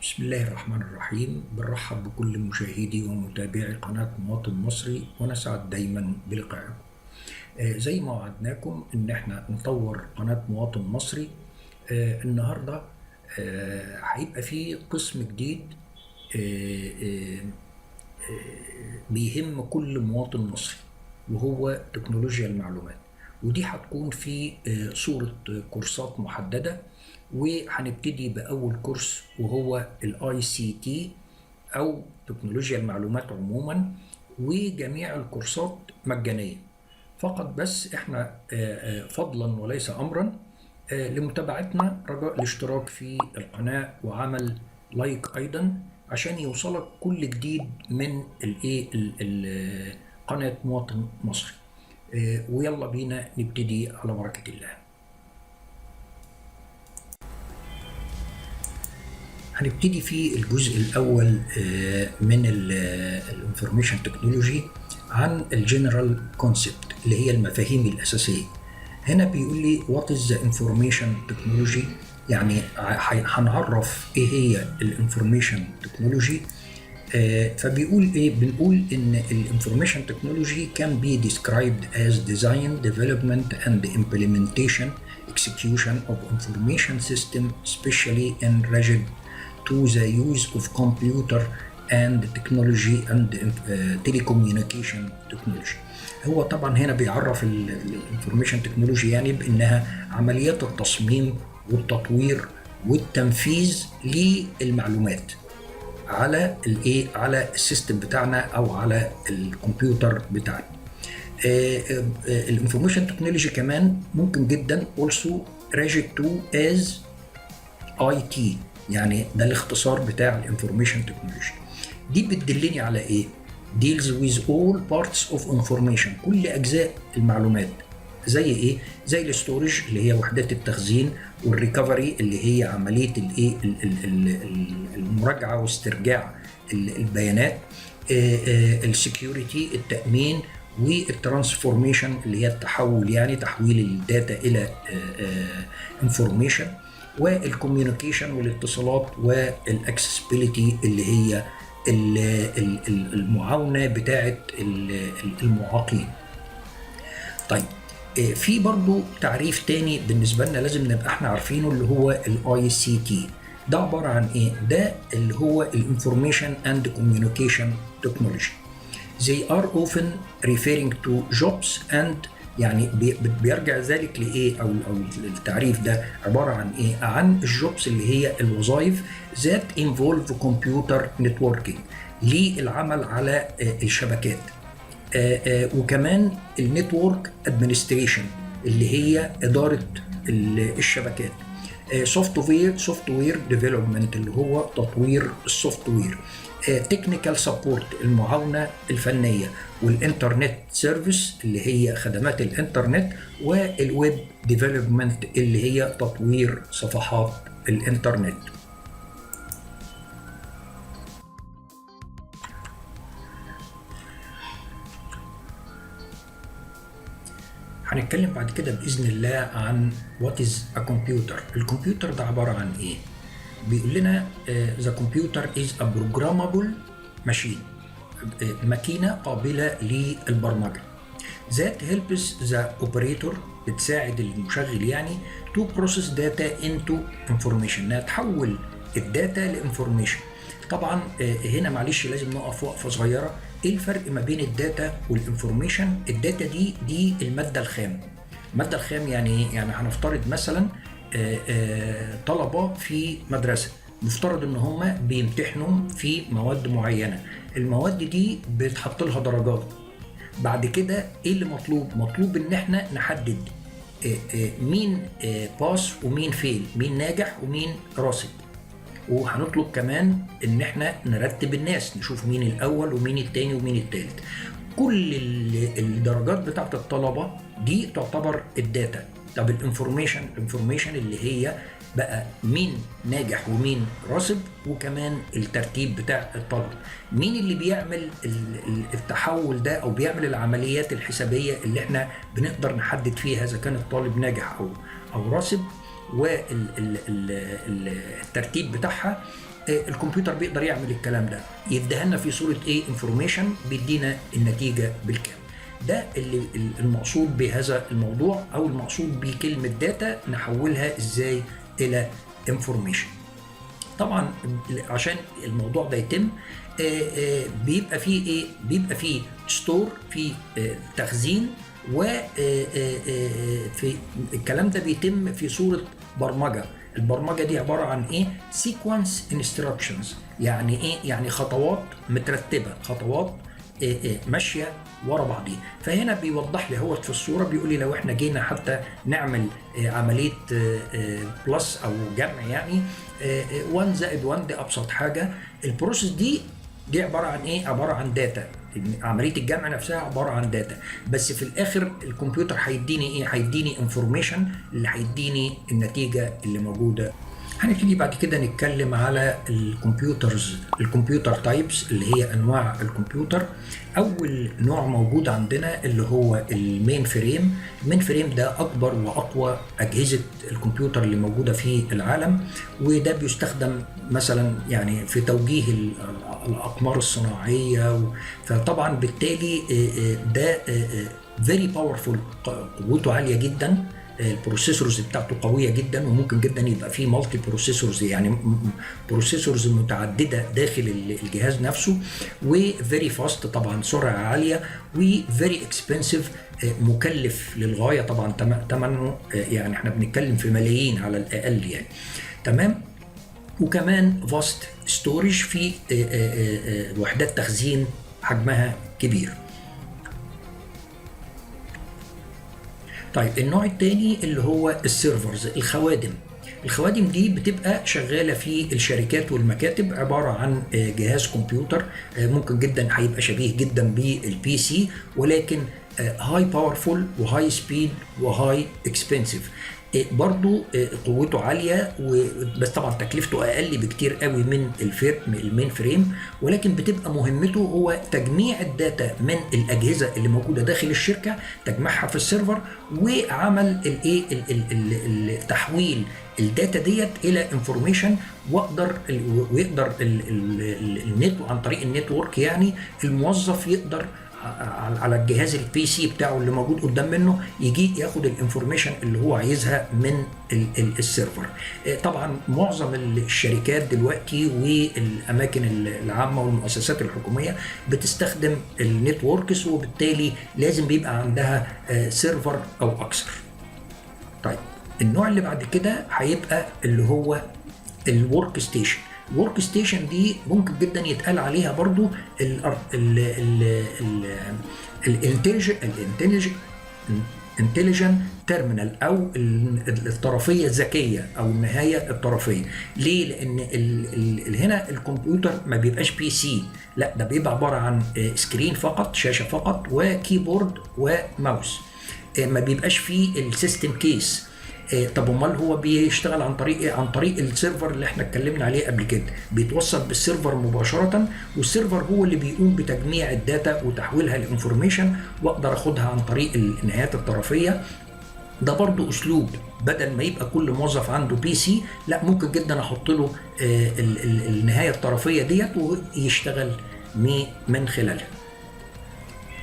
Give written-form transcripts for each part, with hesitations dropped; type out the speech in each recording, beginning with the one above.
بسم الله الرحمن الرحيم. بنرحب بكل مشاهدي ومتابعي قناة مواطن مصري، ونسعد دايما بلقائكم. زي ما وعدناكم ان احنا نطور قناة مواطن مصري. النهاردة هيبقى فيه قسم جديد آه، آه، بيهم كل مواطن مصري، وهو تكنولوجيا المعلومات. ودي هتكون في صورة كورسات محددة. وهنبتدي بأول كورس وهو الاي سي تي أو تكنولوجيا المعلومات عموما، وجميع الكورسات مجانية فقط. بس احنا فضلا وليس أمرا لمتابعتنا رجاء الاشتراك في القناة وعمل لايك أيضا عشان يوصلك كل جديد من قناة مواطن مصري. ويلا بينا نبتدي على بركة الله. هنبتدي في الجزء الأول من الانفورميشن تكنولوجي عن الجنرال كونسبت اللي هي المفاهيم الأساسية. هنا بيقول لي what is the information technology، يعني هنعرف ايه هي الانفورميشن تكنولوجي. فبيقول ايه؟ بنقول ان الانفورميشن تكنولوجي can be described as design, development and implementation execution of information system, especially in relation to the use of computer and technology and telecommunication technology. هو طبعا هنا بيعرف الانفورميشن تكنولوجي يعني بانها عمليات التصميم والتطوير والتنفيذ للمعلومات على على السيستم بتاعنا او على الكمبيوتر بتاعنا. الانفورميشن تكنولوجي كمان ممكن جدا also referred to as IT، يعني ده الاختصار بتاع الانفورميشن تكنولوجي. دي بتدلني على ايه؟ deals with all parts of information، كل اجزاء المعلومات. زي ايه؟ زي الاستورج اللي هي وحدات التخزين، والريكفري اللي هي عمليه المراجعه واسترجاع البيانات، السكيورتي التامين، والترانسفورميشن اللي هي التحول، يعني تحويل الداتا الى انفورميشن، والكوميونيكيشن والاتصالات، والاكسسبيليتي اللي هي المعاونه بتاعه المعاقين. طيب في برضو تعريف تاني بالنسبه لنا لازم نبقى احنا عارفينه، اللي هو الاي سي تي. ده عباره عن ايه؟ ده اللي هو الانفورميشن اند كوميونيكيشن تكنولوجي. They are often referring to jobs and، يعني بيرجع ذلك لايه؟ او التعريف ده عباره عن ايه؟ عن الجوبس اللي هي الوظائف that involve computer networking، للعمل على الشبكات. وكمان النتورك ادمنستريشن اللي هي اداره الشبكات. سوفت وير ديفلوبمنت اللي هو تطوير السوفت وير. تكنيكال سبورت المعاونه الفنيه، والانترنت سيرفيس اللي هي خدمات الانترنت، والويب ديفلوبمنت اللي هي تطوير صفحات الانترنت. هنتكلم بعد كده بإذن الله عن what is a computer. الكمبيوتر ده عبارة عن إيه؟ بيقول لنا the computer is a programmable machine، ماكينة قابلة للبرمجة. that helps the operator، بتساعد المشغل يعني to process data into information، انها تحول الداتا لانفورميشن. طبعا هنا معلش لازم نقف وقفة صغيرة. ايه الفرق ما بين الداتا والانفورميشن؟ الداتا دي المادة الخام. المادة الخام يعني ايه؟ يعني هنفترض مثلا طلبة في مدرسة، مفترض ان هم بيمتحنوا في مواد معينة. المواد دي بتحط لها درجات. بعد كده ايه اللي مطلوب؟ مطلوب ان احنا نحدد مين باس ومين فيل، مين ناجح ومين راسب. وهنطلب كمان ان احنا نرتب الناس، نشوف مين الاول ومين التاني ومين التالت. كل الدرجات بتاعت الطلبة دي تعتبر الداتا. طب الانفورميشن اللي هي بقى مين ناجح ومين راسب، وكمان الترتيب بتاع الطلبة. مين اللي بيعمل التحول ده او بيعمل العمليات الحسابية اللي احنا بنقدر نحدد فيها اذا كان الطالب ناجح او راسب، والترتيب بتاعها. الكمبيوتر بيقدر يعمل الكلام ده، يديها لنا في صوره ايه؟ انفورميشن، بيدينا النتيجه بالكامل. ده اللي المقصود بهذا الموضوع، او المقصود بكلمه داتا نحولها ازاي الى انفورميشن. طبعا عشان الموضوع ده يتم بيبقى فيه ايه؟ بيبقى فيه ستور، في تخزين، و في الكلام ده بيتم في صورة برمجة. البرمجة دي عبارة عن ايه؟ sequence instructions. يعني ايه؟ يعني خطوات مترتبة، خطوات ماشية ورا بعضيها. فهنا بيوضح لي هو في الصورة، بيقول لي لو احنا جينا حتى نعمل عملية بلس او جمع، يعني 1 زائد 1 دي ابسط حاجة. البروسيس دي عبارة عن ايه؟ عبارة عن داتا. عملية الجمع نفسها عبارة عن داتا، بس في الاخر الكمبيوتر هيديني ايه؟ هيديني انفورميشن اللي هيديني النتيجة اللي موجودة. هنبتدي بعد كده نتكلم على الكمبيوتر تايبس، اللي هي انواع الكمبيوتر. اول نوع موجود عندنا اللي هو المين فريم. المين فريم ده اكبر واقوى اجهزه الكمبيوتر اللي موجوده في العالم، وده بيستخدم مثلا يعني في توجيه الاقمار الصناعيه. فطبعا بالتالي ده فيري باورفول، قوته عاليه جدا، البروسيسورز بتاعته قويه جدا، وممكن جدا يبقى فيه مالتي بروسيسورز، يعني بروسيسورز متعدده داخل الجهاز نفسه، وفيري فاست طبعا، سرعه عاليه، وفيري اكسبنسيف، مكلف للغايه طبعا، ثمنه يعني احنا بنتكلم في ملايين على الاقل يعني. تمام. وكمان فاست ستورج، في وحدات تخزين حجمها كبير. طيب النوع الثاني اللي هو السيرفرز، الخوادم دي بتبقى شغاله في الشركات والمكاتب، عباره عن جهاز كمبيوتر ممكن جدا هيبقى شبيه جدا بالبي سي، ولكن هاي باورفول وهاي سبيد وهاي اكسبنسيف. برضو قوته عاليه، بس طبعا تكلفته اقل بكتير قوي من المين فريم، ولكن بتبقى مهمته هو تجميع الداتا من الاجهزه اللي موجوده داخل الشركه، تجميعها في السيرفر، وعمل تحويل الداتا ديت الى انفورميشن، ويقدر عن طريق النتورك، يعني الموظف يقدر على الجهاز البي سي بتاعه اللي موجود قدام منه يجي ياخد الانفورميشن اللي هو عايزها من السيرفر. طبعا معظم الشركات دلوقتي والاماكن العامه والمؤسسات الحكوميه بتستخدم النتوركس، وبالتالي لازم بيبقى عندها سيرفر او اكثر. طيب النوع اللي بعد كده هيبقى اللي هو الورك ستيشن. الورك ستيشن دي ممكن جدا يتقال عليها برضو الانتليجنت تيرمينال، او الطرفيه الذكيه، او النهايه الطرفيه. ليه؟ لان هنا الكمبيوتر ما بيبقاش بي سي، لا ده بيبقى عباره عن سكرين فقط، شاشه فقط، وكيبورد وماوس، ما بيبقاش فيه السيستم كيس. طب امال هو بيشتغل عن طريق ايه؟ عن طريق السيرفر اللي احنا اتكلمنا عليه قبل كده، بيتوصل بالسيرفر مباشره، والسيرفر هو اللي بيقوم بتجميع الداتا وتحويلها لانفورميشن، واقدر اخدها عن طريق النهايات الطرفيه. ده برضو اسلوب، بدل ما يبقى كل موظف عنده بي سي، لا ممكن جدا احط له النهايه الطرفيه ديت ويشتغل من خلالها.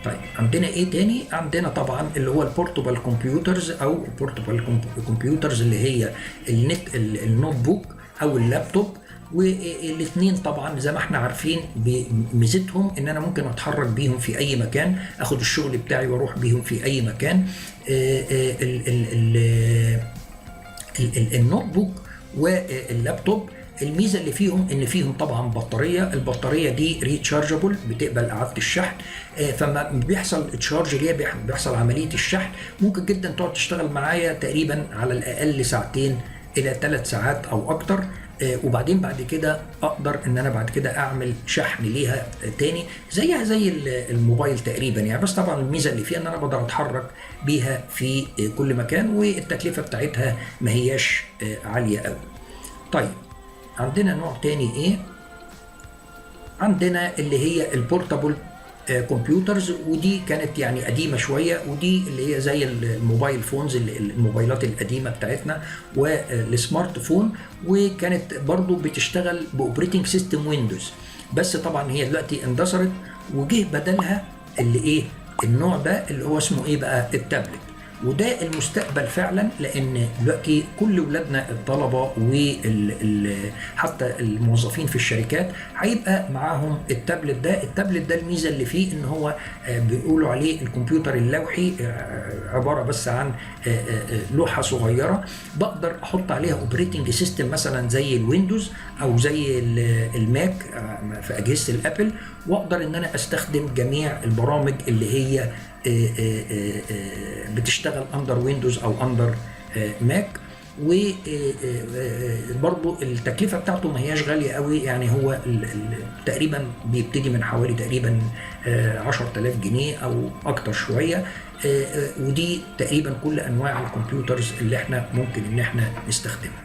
طيب عندنا ايه تاني؟ عندنا طبعا اللي هو البورتبل كمبيوترز، او البورتبل كمبيوترز اللي هي النوت بوك او اللابتوب. والاثنين طبعا زي ما احنا عارفين بميزتهم ان انا ممكن اتحرك بيهم في اي مكان، اخد الشغل بتاعي واروح بيهم في اي مكان. النوت بوك واللابتوب الميزه اللي فيهم ان فيهم طبعا البطاريه دي ريتشارجبل، بتقبل اعاده الشحن. فما بيحصل تشارج ليها، بيحصل عمليه الشحن، ممكن جدا تقعد تشتغل معايا تقريبا على الاقل 2 إلى 3 ساعات او اكتر. وبعدين بعد كده اقدر ان انا بعد كده اعمل شحن ليها تاني زيها زي الموبايل تقريبا يعني. بس طبعا الميزه اللي فيها ان انا بقدر اتحرك بيها في كل مكان، والتكلفه بتاعتها ما هياش عاليه قوي. طيب عندنا نوع تاني ايه؟ عندنا اللي هي البورتابل كمبيوترز، ودي كانت يعني قديمه شويه، ودي اللي هي زي الموبايل فونز، الموبايلات القديمه بتاعتنا والسمارت فون، وكانت برضو بتشتغل باوبريتنج سيستم ويندوز. بس طبعا هي دلوقتي اندثرت، وجه بدلها اللي ايه النوع ده اللي هو اسمه ايه بقى التابلت. وده المستقبل فعلا، لان دلوقتي كل ولادنا الطلبه وحتى الموظفين في الشركات هيبقى معاهم التابلت ده. التابلت ده الميزه اللي فيه ان هو بيقولوا عليه الكمبيوتر اللوحي، عباره بس عن لوحه صغيره بقدر احط عليها اوبريتنج سيستم مثلا زي الويندوز او زي الماك في اجهزه الابل، واقدر ان انا استخدم جميع البرامج اللي هي بتشتغل اندر ويندوز او اندر ماك. وبرضو التكلفة بتاعته ما هياش غالية قوي، يعني هو تقريبا بيبتدي من حوالي تقريبا 10,000 جنيه او اكتر شوية. ودي تقريبا كل انواع الكمبيوترز اللي احنا ممكن ان احنا نستخدمها.